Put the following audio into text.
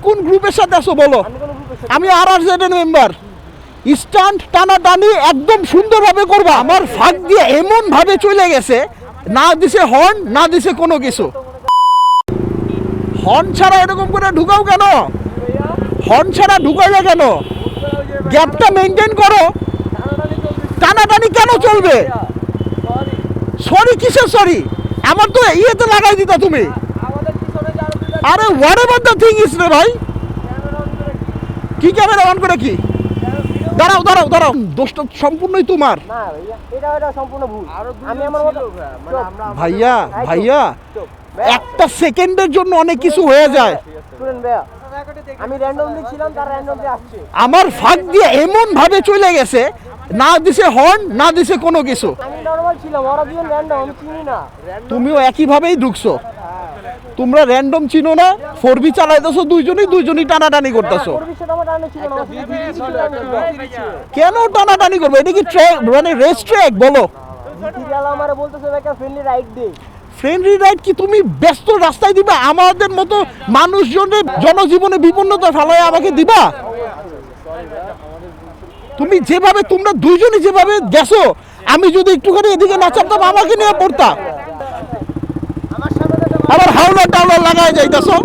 কোন গ্রুপের সাথে আছো বলো? আমি RRZ এর মেম্বার। স্টান্ট টানাটানি একদম সুন্দরভাবে করবা। আমার ফাঁক দিয়ে এমন ভাবে চলে গেছে, না দিছে হর্ন, না দিছে কোনো কিছু। হর্ন ছাড়া এরকম করে ঢুকাও কেন? হর্ন ছাড়া ঢুকাইলে কেন? গ্যাপটা মেনটেন করো। টানাটানি কেন চলবে? সরি কিসের সরি? আমার তো ইয়েতে লাগাই দিতা তুমি। আরে what ever the thing is রে ভাই। কি ক্যামেরা অন করে কি? দাঁড়াও দাঁড়াও দাঁড়াও, দোষটা সম্পূর্ণই তোমার। না ভাইয়া, এটা সম্পূর্ণ ভুল। আমি আমার মতো ভাইয়া ভাইয়া, একটা সেকেন্ডের জন্য অনেক কিছু হয়ে যায়। শুনেন ভাইয়া, আমি র্যান্ডমলি ছিলাম, তার র্যান্ডমলি আসছে। আমার ফাঁক দিয়ে এমন ভাবে চলে গেছে, না দিছে হর্ন, না দিছে কোনো কিছু। আমি নরমাল ছিলাম, ওরা দুজন র্যান্ডম, আমি চিনি না। তুমিও একইভাবেই ঢুকছো। তোমরা র্যান্ডম চিনো না, 4B চালাইতেছো দুইজনই টানাটানি করতেছো। পরিবেশটা আমার টানে ছিল না, কেন টানাটানি করবে? এটা কি ট্র্যাক মানে রেস ট্র্যাক বলো? সিরিয়াল আমারে বলতেছে একটা ফ্রেন্ডলি রাইড দে। ফ্রেন্ডলি রাইড কি তুমি ব্যস্ত রাস্তায় দিবা? আমাদের মতো মানুষজনের জনজীবনে বিপন্নতা ফেলায় আমাকে দিবা? তুমি যেভাবে, তোমরা দুইজনই যেভাবে গেছো, আমি যদি একটুখানি এদিকে না চাপতাম আমাকে নিয়ে পড়তা। আবার হাওলা টাওলা লাগায় যাইতেছো।